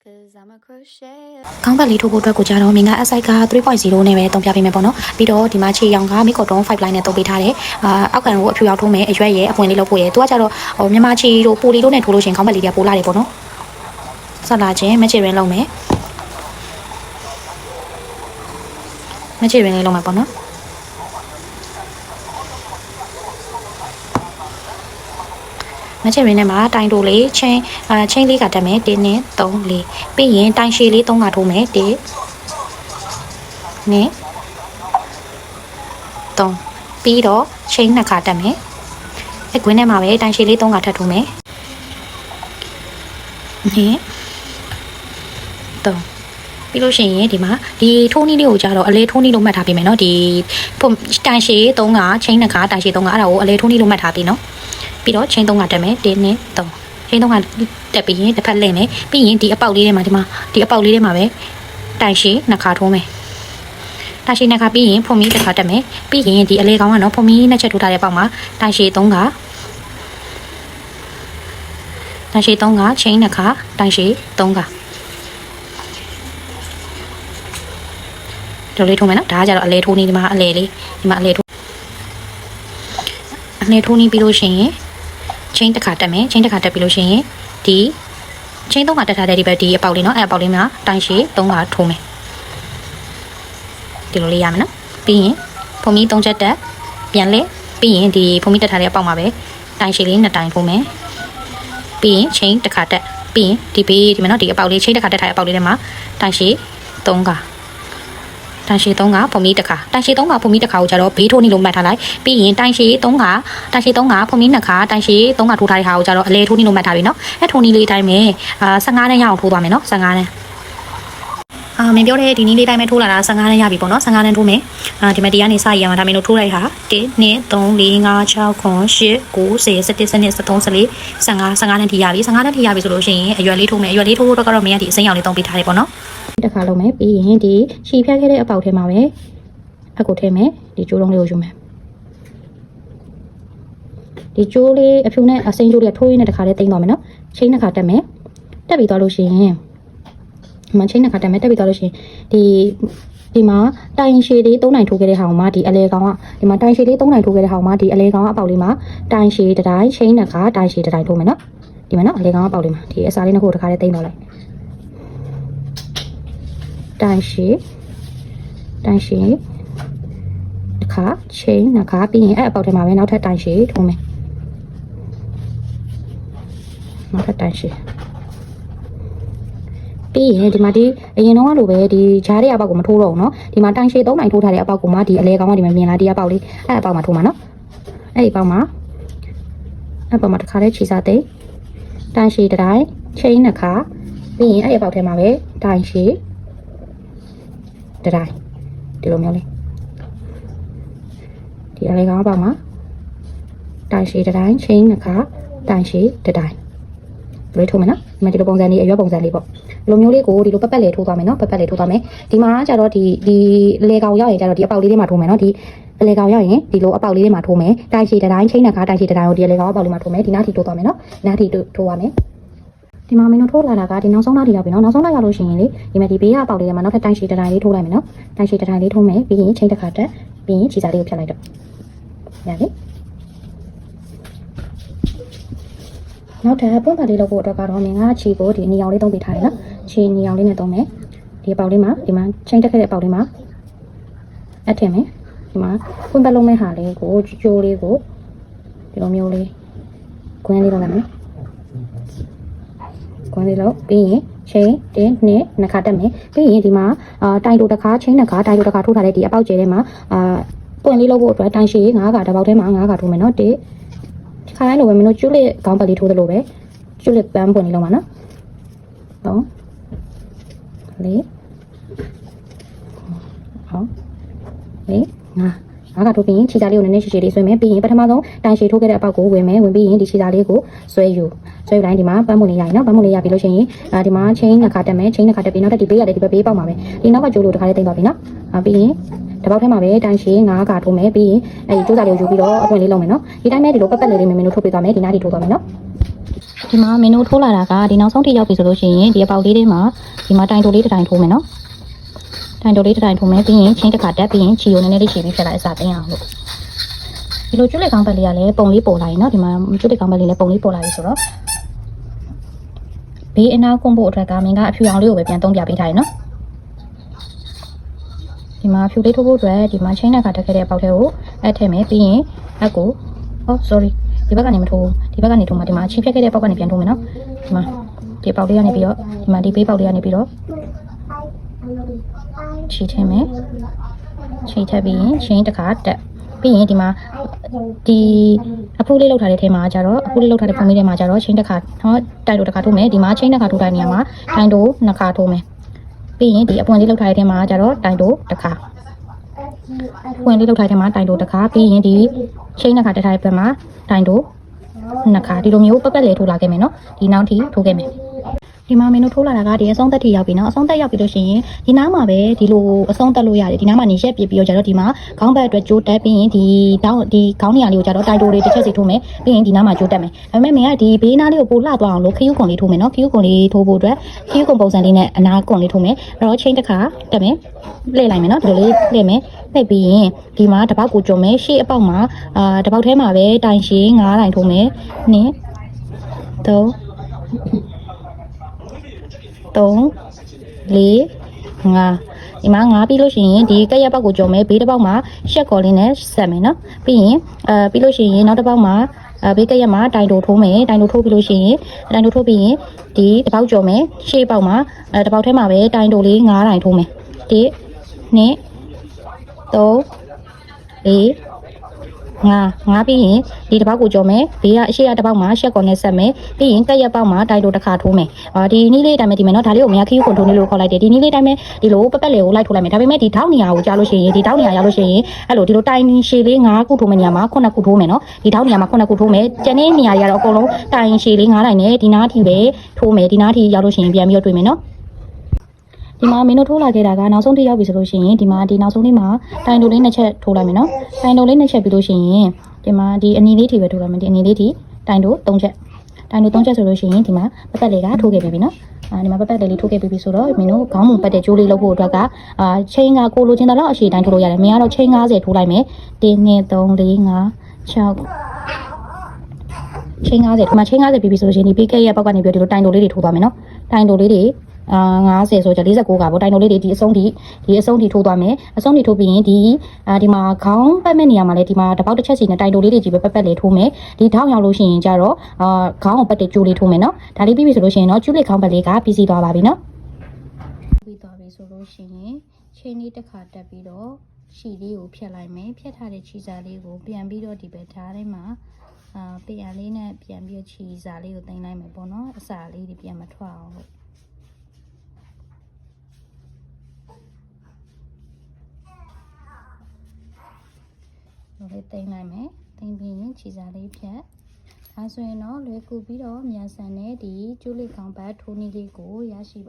ခေါင်းပတ်လေးထိုးဖို့အတွက်ကိုကြတော့မင်းက SI က 3.0 နဲ့ပဲတုံးပြပေးမယ်ပေါ့နော်ပြီးတော့ဒီမှာခြေရောင်ကမိကောတုံး5 line နဲ့တုံးပေးထားတယ်အောက်ကန်ကိုအဖြူရောင်ထိုးမယ်အရွက်ရဲ့အပွင့်လေးလုပ်ဖို့ရဲ့သူကကြတော့မြန်မာခြေတို့ပိုလီတို့နဲ့ထိုးလို့ရှင်ခေါင်းပတ်လေးတွေကပိုလာတယ်ပေါ့နော်ဆက်လာခြင်းမချေရင်းလုပ်မယ်မချေရင်းလေးလုပ်မယ်ပေါ့နော်မချေရင်းနဲ့မှာတိုင်တိုလေးချင်းလေးကတက်မယ်1နဲ့3 4ပြီးရင်တိုင်ရှည်လေး3ကထိုးမယ်1နဲ့3ပြီးတော့ချင်း2ခါတက်မယ်အကွင်းထဲမှာပဲတိုင်ရှည်လေး3ကထပ်ထိုးမယ်နဲ့3ပြီးလို့ရှိရင်ဒီမှာဒီထိုးနည်းလေးကိုကြတော့အလဲထိုးနည်းလို့မှတ်ထားပေးမယ်နော်ဒီတိုင်ရှည်3ကချင်း2ခါတိုင်ရှည်3ကအဲ့ဒါကိုအလဲထိုးနည်းလို့မှတ်ထားပေးနော်ပြီးတော့ချင်း3ကတက်မယ်1နဲ့3ချင်း3ကတက်ပြီးရင်တစ်ဖက်လှည့်မယ်ပြီးရင်ဒီအပေါက်လေးထဲမှာဒီအပေါက်လေးထဲမှာပဲတိုင်ရှည်2ခါထိုးမယ်တိုင်ရှည်2ခါပြီးရင်ဖုံမီတစ်ခါတက်မယ်ပြီးရင်ဒီအလဲကောင်ကနော်ဖုံမီ2ချက်ထိုးထားတဲ့ပေါက်မှာတိုင်ရှည်3ကချင်း2ခါတိုင်ရှည်3ကဒီလေးထိုးမယ်နော်ဒါကကြတော့အလဲထိုးနေဒီမှာအလဲလေးဒီမှာအလဲထိုးနေပြီးလို့ရှိရင်ချင်းတစ်ခါတက်မယ်ချင်းတစ်ခါတက်ပြီးလို့ရှိရင်ဒီချင်း3ခါတက်ထားတဲ့ဒီဘက်ဒီအပေါက်လေးနော်အဲ့အပေါက်လေးမှာတိုင်ရှည်3ခါထိုးမယ်ဒီလိုလေးရမယ်နော်ပြီးရင်ဖုံမီ3ချက်တက်ပြန်လဲပြီးရင်ဒီဖုံမီတက်ထားတဲ့အပေါက်မှာပဲတိုင်ရှည်လေး2တိုင်ထိုးမယ်ပြီးရင်ချင်းတစ်ခါတက်ပြီးရင်ဒီဘေးဒီမှာနော်ဒီအပေါက်လေးချင်းတစ်ခါတက်ထားတဲ့အပေါက်လေးထဲမှာတိုင်ရှည်3ခါတိုင်ရှည်3ကဖုံမီတစ်ခါတိုင်ရှည်3ကဖုံမီတစ်ခါကိုကြတော့ဘေးထိုးနေလို့မှတ်ထားလိုက်ပြီးရင်တိုင်ရှည်3ကဖုံမီ2ခါတိုင်ရှည်3ကထိုးထားတဲ့ဟာကိုကြတော့အလဲထိုးနေလို့မှတ်ထားပြီနော်အဲထိုးနေလေးတိုင်းပဲ15နဲ့ရအောင်ထိုးသွားမယ်နော်15နဲ့မင်းပြောတဲ့ဒီနည်းလေးတိုင်းပဲထိုးလာတာ15နဲ့ရပြီပေါ့နော်15နဲ့ထိုးမယ်ဒီမှာဒီကနေစရအောင်ဒါမင်းတို့ထိုးလိုက်ဟာ1 2 3 4 5 6 9 10 11 12 13 14 15နဲ့ထိရပြီ15နဲ့ထိရပြီဆိုလို့ရှိရင်အရွက်လေးထိုးမယ်အရွက်လေးထိုးဖို့တော့ကတော့မင်းကဒီအစိမ်းရောင်လေးသုံးပေးထားတယ်ပေါ့နော်တစ်ခါလုံးမယ်ပြီးရင်ဒီရှည်ဖြတ်ခဲ့တဲ့အပေါက်ထဲမှာပဲအကုတ်ထဲမယ်ဒီကျိုးလုံးလေးကိုယူမယ်ဒီကျိုးလေးအဖြူနဲ့အစိမ်းကျိုးလေးထိုးရင်းနဲ့တစ်ခါလေးတင်သွားမယ်နော်ချင်းတစ်ခါတက်မယ်တက်ပြီးသွားလို့ရှိရင်မချင်းတစ်ခါတက်မယ်တက်ပြီးသွားလို့ရှိရင်ဒီမှာတိုင်ရှည်လေး3နိုင်ထိုးခဲ့တဲ့ဟာကိုမှဒီအလဲကောင်ကဒီမှာတိုင်ရှည်လေး3နိုင်ထိုးခဲ့တဲ့ဟာကိုမှဒီအလဲကောင်ကအပေါက်လေးမှာတိုင်ရှည်တစ်တိုင်းချင်းတစ်ခါတိုင်ရှည်တစ်တိုင်းထိုးမယ်နော်ဒီမှာနော်အလဲကောင်ကအပေါက်လေးမှာဒီအစာလေးနှစ်ခုတစ်ခါလေးတင်သွားလိုက်တိုင်ရှည်တစ်ခါချင်းနှစ်ခါပြီးရင်အဲ့အပေါက်ထဲမှာပဲနောက်ထပ်တိုင်ရှည်ထိုးမယ်နောက်ထပ်တိုင်ရှည်ပြီးရင်ဒီမှာဒီအရင်တော့ကလိုပဲဒီဂျားတဲ့အပေါက်ကိုမထိုးတော့ဘူးเนาะဒီမှာတိုင်ရှည်3နိုင်ထိုးထားတဲ့အပေါက်ကိုမှဒီအလဲကောင်ကဒီမှာမြင်လာဒီအပေါက်လေးအဲ့အပေါက်မှာထိုးမှာเนาะအဲ့ဒီအပေါက်မှာတစ်ခါလေးခြေစားသိမ်းတိုင်ရှည်တစ်တိုင်းချင်းနှစ်ခါပြီးရင်အဲ့အပေါက်ထဲမှာပဲတိုင်ရှည်တစ်တိုင်းဒီလိုမျိုးလေးဒီအလဲကောင်အပေါက်မှာတိုင်ရှည်တစ်တိုင်းချင်းနှစ်ခါတိုင်ရှည်တစ်တိုင်းဘယ်လိုထိုးမလဲနော်ဒီမှာဒီလိုပုံစံလေးအရွက်ပုံစံလေးပေါ့ဒီလိုမျိုးလေးကိုဒီလိုပတ်လေးထိုးသွားမယ်နော်ပတ်လေးထိုးသွားမယ်ဒီမှာကျတော့ဒီလေကောင်ရောက်ရင်ကျတော့ဒီအပေါက်လေးတွေမှာထိုးမယ်နော်ဒီလေကောင်ရောက်ရင်ဒီလိုအပေါက်လေးတွေမှာထိုးမယ်တိုင်ရှည်တစ်တိုင်းချင်းနှစ်ခါတိုင်ရှည်တစ်တိုင်းကိုဒီလေကောင်အပေါက်လေးမှာထိုးမယ်ဒီနားထိထိုးသွားမယ်နော်နားထိထိုးသွားမယ်ဒီမှာမင်းတို့ထိုးလာတာကဒီနောက်ဆုံးနားထိရောက်ပြီနော်နောက်ဆုံးနားရောက်လို့ရှိရင်လေဒီမှာဒီဘေးကအပေါက်လေးတွေမှာနောက်ထပ်တိုင်ရှည်တစ်တိုင်းလေးထိုးလိုက်မယ်နော်တိုင်ရှည်တစ်တိုင်းလေးထိုးမယ်ပြီးရင်ချင်းတစ်ခါတက်ပြီးရင်ခြေစားလေးကိုဖြတ်လိုက်တော့ရပြီနောက်ထပ်ပွင့်ပါလေးလုပ်ဖို့အတွက်ကတော့မင်းကခြေကိုဒီနေအောင်လေးသုံးပေးထားတယ်နော်ခြေနေအောင်လေးနဲ့သုံးမယ်ဒီအပေါက်လေးမှာဒီမှာချင်းတက်ခဲ့တဲ့အပေါက်လေးမှာအထင်မယ်ဒီမှာပွင့်ပါလုံးမဲ့ဟာလေးကိုကျိုးလေးကိုဒီလိုမျိုးလေးကွင်းလေးလုပ်လိုက်မယ်ကွင်းလေးလုပ်ပြီးရင်ချင်းတင်းနဲ့နှစ်ခါတက်မယ်ပြီးရင်ဒီမှာတိုင်တိုတစ်ခါချင်းနှစ်ခါတိုင်တိုတစ်ခါထိုးထားတဲ့ဒီအပေါက်ကျဲထဲမှာပွင့်လေးလုပ်ဖို့အတွက်တိုင်ရှည်9ခါတစ်ပေါက်ထဲမှာ9ခါထိုးမယ်နော်1ခါတိုင်းလိုပဲမင်းတို့ကျွလစ်ခေါင်းပတ်လေးထိုးသလိုပဲကျွလစ်ပန်းပွင့်လေးလုံးပါနော်3 4 5ကထိုးပြီးရင်ခြေစားလေးကိုနည်းနည်းရှည်ရှည်လေးဆွဲမယ်ပြီးရင်ပထမဆုံးတိုင်ရှည်ထိုးခဲ့တဲ့အပေါက်ကိုဝင်မယ်ဝင်ပြီးရင်ဒီခြေစားလေးကိုဆွဲယူတိုင်းဒီမှာပန်းပွင့်လေးရရင်နော်ပန်းပွင့်လေးရပြီးလို့ရှိရင်ဒီမှာချင်းနှစ်ခါတက်မယ်ချင်းနှစ်ခါတက်ပြီးနောက်ထပ်ဒီဘေးရတဲ့ဒီဘက်ဘေးပေါက်မှာပဲဒီနောက်ကကျိုးလို့တစ်ခါလေးတင်သွားပြီနော်ပြီးရင်တပေါက်ထဲမှာပဲတိုင်ရှည်9ခါထိုးမယ်ပြီးရင်အဲဒီကျိုးစားလေးကိုယူပြီးတော့အပွင့်လေးလုံးမယ်နော်ဒီတိုင်းပဲဒီလိုပတ်လေးလေးမင်းတို့ထုတ်ပေးသွားမယ်ဒီနားထိထိုးသွားမယ်နော် ဒီမှာမင်းတို့ထိုးလာတာကဒီနောက်ဆုံးထိရောက်ပြီဆိုလို့ရှိရင်ဒီအပေါက်လေးတွေမှာဒီမှာတိုင်တိုလေးတစ်တိုင်ထိုးမယ်နော်တိုင်တိုလေးတစ်တိုင်ထိုးမယ်ပြီးရင်ချင်းတစ်ခါတက်ပြီးရင်ချီကိုနည်းနည်းလေးရှည်ပြီးဖြတ်လိုက်အစားသိအောင်လို့ဒီလိုကျွတ်လက်ကောင်းဘက်လေးကလည်းပုံလေးပေါ်လာရင်နော်ဒီမှာကျွတ်လက်ကောင်းဘက်လေးလည်းပုံလေးပေါ်လာပြီဆိုတော့ဘေးအနာကွန်ဖို့အတွက်ကမင်းကအဖြူရောင်လေးကိုပဲပြန်သုံးပြပေးထားရနော်ဒီမှာဖြူလေးထိုးဖို့အတွက်ဒီမှာချင်းတစ်ခါတက်ခဲ့တဲ့အပေါက်လေးကိုအပ်ထည့်မယ်ပြီးရင်အက်ကိုsorry ဒီဘက်ကနေမထိုးဒီဘက်ကနေထိုးမှာဒီမှာချင်းဖြတ်ခဲ့တဲ့ပေါက်ကနေပြန်ထိုးမယ်နော်ဒီမှာဒီပေါက်လေးကနေပြီးတော့ဒီမှာဒီဘေးပေါက်လေးကနေပြီးတော့ချီထည့်မယ်ချီထည့်ပြီးရင်ချင်းတစ်ခါတက်ပြီးရင်ဒီမှာဒီအဖိုးလေးလောက်ထားတဲ့ထဲမှာကျတော့အဖိုးလေးလောက်ထားတဲ့ပုံလေးထဲမှာကျတော့ချင်းတစ်ခါတိုင်တိုတစ်ခါထိုးမယ်ဒီမှာချင်းတစ်ခါထိုးတဲ့နေရာမှာတိုင်တိုနှစ်ခါထိုးမယ်ပြီးရင်ဒီအပွင့်လေးလောက်ထားတဲ့ထဲမှာကျတော့တိုင်တိုတစ်ခါပွင့်လေးလောက်ထားတဲ့ထဲမှာတိုင်တိုတစ်ခါပြီးရင်ဒီချင်းနှစ်ခါတက်ထားတဲ့ဘက်မှာတိုင်တိုနှစ်ခါဒီလိုမျိုးပက်လေးထိုးလာခဲ့မယ်နော်ဒီနောက်ထိထိုးခဲ့မယ်ဒီမှာမင်းတို့ထိုးလာတာကဒီအဆုံးသက်ထိရောက်ပြီနော်အဆုံးသက်ရောက်ပြီလို့ရှိရင်ဒီနားမှာပဲဒီလိုအဆုံးသက်လို့ရတယ်ဒီနားမှာနေရက်ပြပြီးတော့ကျတော့ဒီမှာခေါင်းဘက်အတွက်ကြိုးတက်ပြီးရင်ဒီခေါင်းနေရာလေးကိုကျတော့တိုင်တိုလေးတစ်ချက်စီထိုးမယ်ပြီးရင်ဒီနားမှာကြိုးတက်မယ်ဒါပေမဲ့မင်းကဒီဘေးနားလေးကိုပို့လှသွားအောင်လို့ခရူးကွန်လေးထိုးမယ်နော်ခရူးကွန်လေးထိုးဖို့အတွက်ခရူးကွန်ပုံစံလေးနဲ့အနားကွန်လေးထိုးမယ်အဲ့တော့ချင်းတစ်ခါတက်မယ်လှည့်လိုက်မယ်နော်ဒီလိုလေးလှည့်မယ်လှည့်ပြီးရင်ဒီမှာတစ်ပေါက်ကိုကြုံမယ်ရှေ့အပေါက်မှာတစ်ပေါက်ထဲမှာပဲတိုင်ရှည်9တိုင်ထိုးမယ်2 3 4 5ဒီမှာ9ပြီးလို့ရှိရင်ဒီကက်ရက်ပေါက်ကိုကြုံမယ်ဘေးတစ်ပေါက်မှာရှက်ကော်လေးနဲ့ဆက်မယ်နော်ပြီးရင်ပြီးလို့ရှိရင်နောက်တစ်ပေါက်မှာဘေးကက်ရက်မှာတိုင်တိုထိုးမယ်တိုင်တိုထိုးပြီးလို့ရှိရင်တိုင်တိုထိုးပြီးရင်ဒီတစ်ပေါက်ကြုံမယ်ရှေ့ပေါက်မှာတစ်ပေါက်ထဲမှာပဲတိုင်တိုလေး9တိုင်ထိုးမယ်1 2 3 4 5ပြီးရင်ဒီတစ်ပေါက်ကိုကြော်မယ်ဘေးကအရှိရတစ်ပေါက်မှာရှက်ကော်နဲ့ဆက်မယ်ပြီးရင်ကက်ရက်ပေါက်မှာတိုင်တိုတစ်ခါထိုးမယ်ဒီနည်းလေးတိုင်းပဲဒီမယ်နော်ဒါလေးကိုမရခီးကိုထိုးနေလို့ခေါ်လိုက်တယ်ဒီနည်းလေးတိုင်းပဲဒီလိုပက်လေးကိုလိုက်ထိုးလိုက်မယ်ဒါပေမဲ့ဒီထောက်နေရာကိုကြားလို့ရှိရင်ဒီထောက်နေရာရောက်လို့ရှိရင်အဲ့လိုဒီလိုတိုင်ရှည်လေး9ခုထိုးမယ်နေရာမှာ9ခုထိုးမယ်နော်ဒီထောက်နေရာမှာ9ခုထိုးမယ်ကျန်တဲ့နေရာတွေကတော့အကုန်လုံးတိုင်ရှည်လေး9တိုင်နဲ့ဒီနားထိပဲထိုးမယ်ဒီနားထိရောက်လို့ရှိရင်ပြန်ပြီးတော့တွေ့မယ်နော်ဒီမှာမင်းတို့ထိုးလာခဲ့တာကနောက်ဆုံးထိရောက်ပြီဆိုလို့ရှိရင်ဒီမှာဒီနောက်ဆုံးလေးမှာတိုင်တိုလေးနှစ်ချက်ထိုးလိုက်မယ်နော်တိုင်တိုလေးနှစ်ချက်ပြီးလို့ရှိရင်ဒီမှာဒီအနီလေးထိပဲထိုးလိုက်မယ်ဒီအနီလေးထိတိုင်တို3ချက်တိုင်တို3ချက်ဆိုလို့ရှိရင်ဒီမှာပက်လေးကထိုးခဲ့ပြီနော်ဒီမှာပက်လေးထိုးခဲ့ပြီဆိုတော့မင်းတို့ခေါင်းမုံပတ်တဲ့ကြိုးလေးလုပ်ဖို့အတွက်ကချိန်ကကိုလိုချင်တဲ့လောက်အရှိတိုင်းထိုးလို့ရတယ်မင်းကတော့ချိန်90ထိုးလိုက်မယ်1 2 3 4 5 6ချိန်90ဒီမှာချိန်90ပြီးပြီဆိုလို့ရှိရင်ဒီ PK ရဲ့ပေါက်ကနေပြီးတော့ဒီလိုတိုင်တိုလေးတွေထိုးသွားမယ်နော်တိုင်တိုလေးတွေ50ဆိုကြ49ကပေါ့တိုင်တိုလေးတွေဒီအဆုံးထိထိုးသွားမယ်အဆုံးထိထိုးပြီးရင်ဒီမှာခေါင်းပတ်မဲ့နေရာမှာလည်းဒီမှာတစ်ပေါက်တစ်ချက်စီနဲ့တိုင်တိုလေးတွေကြီးပဲပက်လေးထိုးမယ်ဒီထောင်းရောက်လို့ရှိရင်ကြတော့ခေါင်းကိုပတ်တဲ့ကျိုးလေးထိုးမယ်နော်ဒါလေးပြီးပြီဆိုလို့ရှိရင်တော့ကျူးလေးခေါင်းပတ်လေးကပြီးစီးသွားပါပြီနော်ပြီးသွားပြီဆိုလို့ရှိရင်ချိန်လေးတစ်ခါတက်ပြီးတော့ခြီလေးကိုဖြတ်လိုက်မယ်ဖြတ်ထားတဲ့ခြီစာလေးကိုပြန်ပြီးတော့ဒီဘက်ဓာတ်ထဲမှာပြန်လေးနဲ့ပြန်ပြီးခြီစာလေးကိုတင်လိုက်မယ်ပေါ့နော်အစာလေးတွေပြန်မထွက်အောင်လို့လေးတင်လိုက်မယ်တင်ပြီးရင်ခြေစားလေးဖြတ်ဒါဆိုရင်တော့လွယ်ကူပြီးတော့မြန်ဆန်တဲ့ဒီကျိုးလေးခေါင်းပတ်ထိုးနည်းလေးကိုရရှိပါ